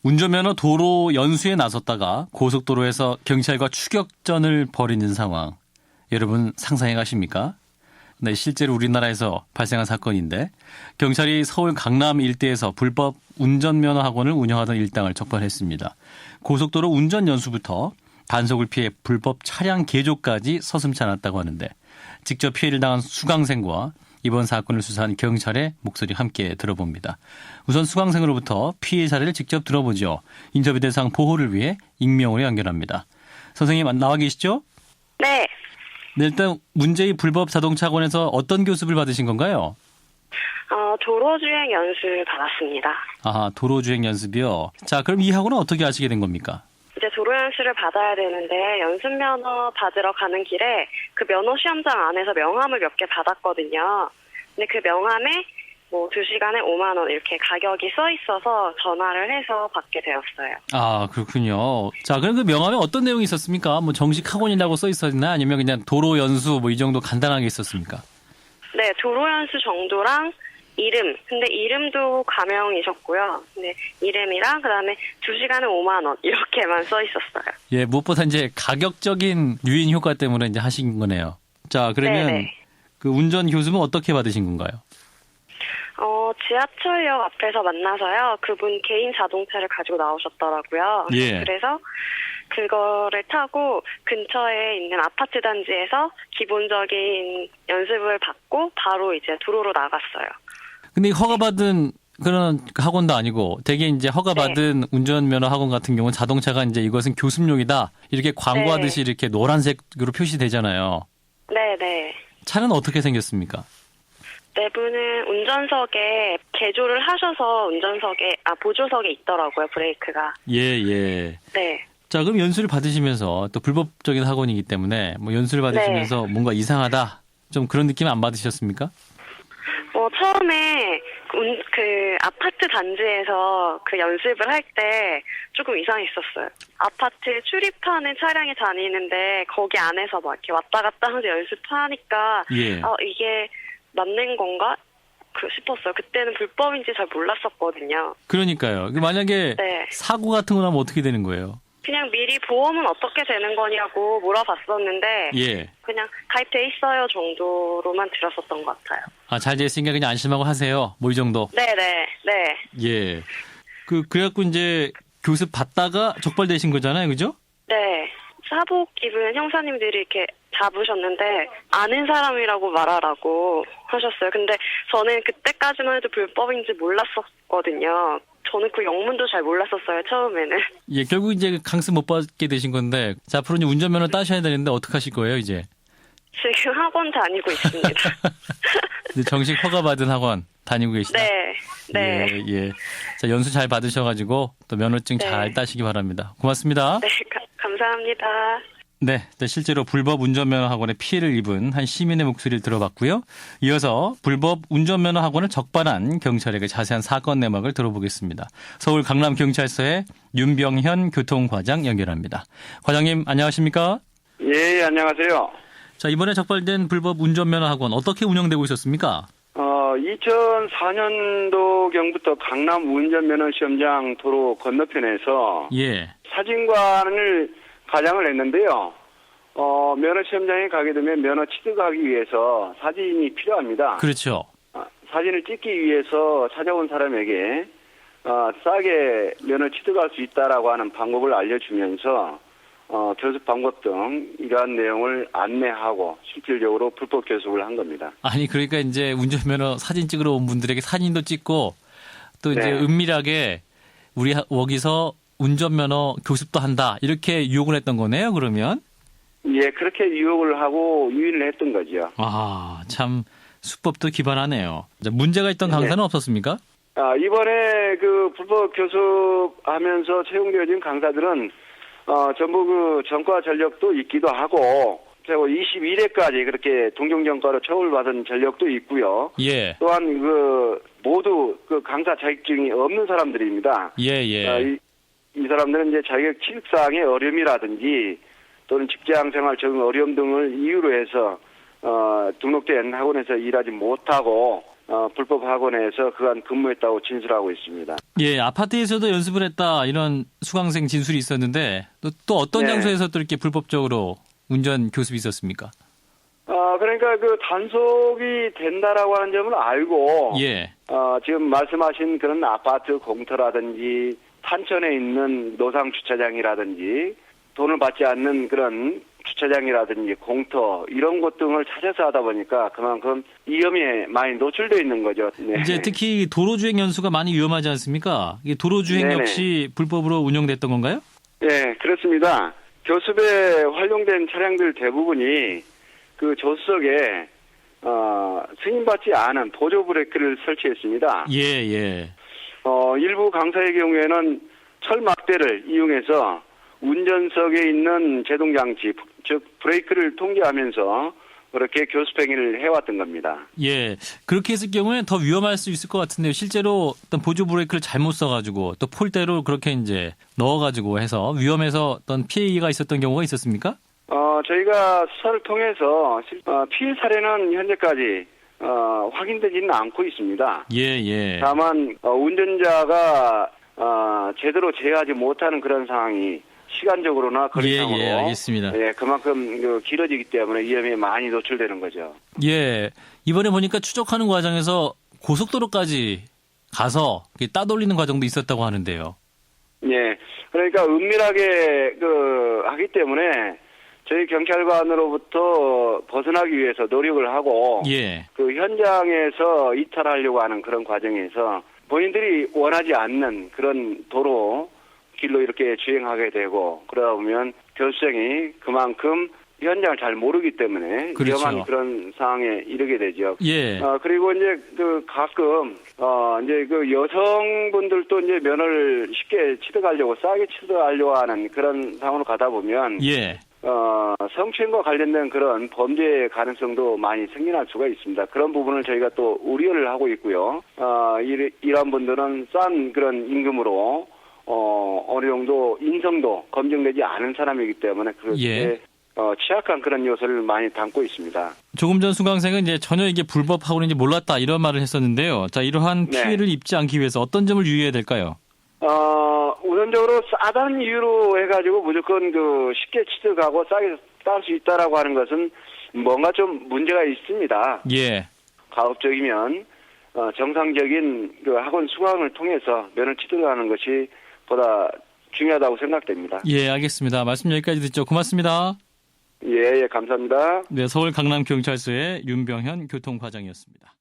운전면허 도로 연수에 나섰다가 고속도로에서 경찰과 추격전을 벌이는 상황. 여러분 상상해 가십니까? 네, 실제로 우리나라에서 발생한 사건인데 경찰이 서울 강남 일대에서 불법 운전면허 학원을 운영하던 일당을 적발했습니다. 고속도로 운전 연수부터 단속을 피해 불법 차량 개조까지 서슴지 않았다고 하는데 직접 피해를 당한 수강생과 이번 사건을 수사한 경찰의 목소리 함께 들어봅니다. 우선 수강생으로부터 피해 사례를 직접 들어보죠. 인터뷰 대상 보호를 위해 익명으로 연결합니다. 선생님 나와 계시죠? 네. 네, 일단 문제의 불법 자동차 학원에서 어떤 교습을 받으신 건가요? 도로주행 연수 받았습니다. 아, 도로주행 연습이요? 자, 그럼 이 학원은 어떻게 하시게 된 겁니까? 이제 도로 연수를 받아야 되는데 연습면허 받으러 가는 길에 그 면허 시험장 안에서 명함을 몇 개 받았거든요. 근데 그 명함에 2시간에 5만 원 이렇게 가격이 써 있어서 전화를 해서 받게 되었어요. 아, 그렇군요. 자, 그럼 그 명함에 어떤 내용이 있었습니까? 정식 학원이라고 써 있었나? 아니면 그냥 도로 연수 이 정도 간단하게 있었습니까? 네, 도로 연수 정도랑 이름. 근데 이름도 가명이셨고요. 근데 이름이랑 그다음에 2시간에 5만 원 이렇게만 써 있었어요. 예, 무엇보다 이제 가격적인 유인 효과 때문에 이제 하신 거네요. 자, 그러면 네네. 그 운전 교습은 어떻게 받으신 건가요? 지하철역 앞에서 만나서요. 그분 개인 자동차를 가지고 나오셨더라고요. 예. 그래서 그거를 타고 근처에 있는 아파트 단지에서 기본적인 연습을 받고 바로 이제 도로로 나갔어요. 근데 허가받은 그런 학원도 아니고 되게 이제 허가받은 운전면허 학원 같은 경우는 자동차가 이제 이것은 교습용이다. 이렇게 광고하듯이 이렇게 노란색으로 표시되잖아요. 네네. 차는 어떻게 생겼습니까? 네 분은 운전석에 개조를 하셔서 보조석에 있더라고요, 브레이크가. 예. 네. 자, 그럼 연수를 받으시면서 또 불법적인 학원이기 때문에 연수를 받으시면서 뭔가 이상하다. 좀 그런 느낌 안 받으셨습니까? 처음에 그 아파트 단지에서 그 연습을 할 때 조금 이상했었어요. 아파트 출입하는 차량이 다니는데 거기 안에서 막 이렇게 왔다 갔다 하면서 연습하니까 예. 이게 맞는 건가? 싶었어요. 그때는 불법인지 잘 몰랐었거든요. 그러니까요. 만약에 네. 사고 같은 거 나면 어떻게 되는 거예요? 그냥 미리 보험은 어떻게 되는 거냐고 물어봤었는데 예. 그냥 가입돼 있어요 정도로만 들었었던 것 같아요. 아, 잘 됐으니까 그냥 안심하고 하세요. 이 정도. 네네. 네. 예. 그래갖고 이제 교습 받다가 적발되신 거잖아요. 그죠? 네. 사복 입은 형사님들이 이렇게 잡으셨는데 아는 사람이라고 말하라고 하셨어요. 근데 저는 그때까지만 해도 불법인지 몰랐었거든요. 저는 그 영문도 잘 몰랐었어요, 처음에는. 예, 결국 이제 강습 못 받게 되신 건데, 자, 앞으로 이제 운전면허 따셔야 되는데 어떡하실 거예요, 이제? 지금 학원 다니고 있습니다. 이제 정식 허가받은 학원 다니고 계시다? 네. 예. 자, 연수 잘 받으셔가지고 또 면허증 잘 따시기 바랍니다. 고맙습니다. 네, 감사합니다. 네, 실제로 불법 운전면허 학원에 피해를 입은 한 시민의 목소리를 들어봤고요. 이어서 불법 운전면허 학원을 적발한 경찰에게 자세한 사건 내막을 들어보겠습니다. 서울 강남경찰서의 윤병현 교통과장 연결합니다. 과장님 안녕하십니까? 예, 안녕하세요. 자, 이번에 적발된 불법 운전면허 학원 어떻게 운영되고 있었습니까? 2004년도경부터 강남 운전면허 시험장 도로 건너편에서 예. 사진관을 가장을 했는데요. 면허 시험장에 가게 되면 면허 취득하기 위해서 사진이 필요합니다. 그렇죠. 사진을 찍기 위해서 찾아온 사람에게 싸게 면허 취득할 수 있다라고 하는 방법을 알려주면서 교습 방법 등 이러한 내용을 안내하고 실질적으로 불법 교습을 한 겁니다. 아니, 그러니까 이제 운전면허 사진 찍으러 온 분들에게 사진도 찍고 또 이제 은밀하게 우리 여기서 운전면허 교습도 한다. 이렇게 유혹을 했던 거네요, 그러면? 예, 그렇게 유혹을 하고 유인을 했던 거죠. 아, 참 수법도 기발하네요. 문제가 있던 강사는 없었습니까? 이번에 그 불법 교습하면서 채용되어진 강사들은 전부 그 전과 전력도 있기도 하고, 최고 21회까지 그렇게 동종전과로 처벌받은 전력도 있고요. 예. 또한 모두 강사 자격증이 없는 사람들입니다. 예. 이 사람들은 이제 자격 취득사항의 어려움이라든지 또는 직장생활 적응 어려움 등을 이유로 해서 등록된 학원에서 일하지 못하고 불법 학원에서 그간 근무했다고 진술하고 있습니다. 예, 아파트에서도 연습을 했다 이런 수강생 진술이 있었는데 또 어떤 네. 장소에서 또 이렇게 불법적으로 운전 교습이 있었습니까? 그러니까 그 단속이 된다라고 하는 점을 알고 예, 지금 말씀하신 그런 아파트 공터라든지 산천에 있는 노상 주차장이라든지 돈을 받지 않는 그런 주차장이라든지 공터 이런 곳 등을 찾아서 하다 보니까 그만큼 위험에 많이 노출되어 있는 거죠. 네. 이제 특히 도로주행 연수가 많이 위험하지 않습니까? 이게 도로주행 네네. 역시 불법으로 운영됐던 건가요? 네, 그렇습니다. 교습에 활용된 차량들 대부분이 그 조수석에 승인받지 않은 보조 브레이크를 설치했습니다. 예, 예. 일부 강사의 경우에는 철막대를 이용해서 운전석에 있는 제동장치, 즉 브레이크를 통제하면서 그렇게 교습행위를 해왔던 겁니다. 예, 그렇게 했을 경우에 더 위험할 수 있을 것 같은데요. 실제로 어떤 보조 브레이크를 잘못 써가지고 또 폴대로 그렇게 이제 넣어가지고 해서 위험해서 어떤 피해가 있었던 경우가 있었습니까? 저희가 수사를 통해서 피해 사례는 현재까지 확인되지는 않고 있습니다. 예, 예. 다만 운전자가 제대로 제어하지 못하는 그런 상황이 시간적으로나 거리상으로 예, 알겠습니다. 그만큼 길어지기 때문에 위험에 많이 노출되는 거죠. 예, 이번에 보니까 추적하는 과정에서 고속도로까지 가서 이렇게 따돌리는 과정도 있었다고 하는데요. 예, 그러니까 은밀하게 하기 때문에 저희 경찰관으로부터 벗어나기 위해서 노력을 하고 예, 그 현장에서 이탈하려고 하는 그런 과정에서 본인들이 원하지 않는 그런 도로 길로 이렇게 주행하게 되고 그러다 보면 교수생이 그만큼 현장을 잘 모르기 때문에 그렇죠. 위험한 그런 상황에 이르게 되죠. 예, 그리고 이제 가끔 이제 여성분들도 이제 면허를 쉽게 취득하려고 싸게 취득하려고 하는 그런 상황으로 가다 보면 예. 성추행과 관련된 그런 범죄 가능성도 많이 생겨날 수가 있습니다. 그런 부분을 저희가 또 우려를 하고 있고요. 이러한 분들은 싼 그런 임금으로 어느 정도 인성도 검증되지 않은 사람이기 때문에 그렇게 예. 취약한 그런 요소를 많이 담고 있습니다. 조금 전 수강생은 이제 전혀 이게 불법 학원인지 몰랐다 이런 말을 했었는데요. 자, 이러한 네. 피해를 입지 않기 위해서 어떤 점을 유의해야 될까요? 우선적으로 싸다는 이유로 해가지고 무조건 쉽게 취득하고 싸게 딸 수 있다라고 하는 것은 뭔가 좀 문제가 있습니다. 예, 가급적이면 정상적인 학원 수강을 통해서 면허 취득하는 것이 보다 중요하다고 생각됩니다. 예, 알겠습니다. 말씀 여기까지 듣죠. 고맙습니다. 예, 감사합니다. 네, 서울 강남경찰서의 윤병현 교통과장이었습니다.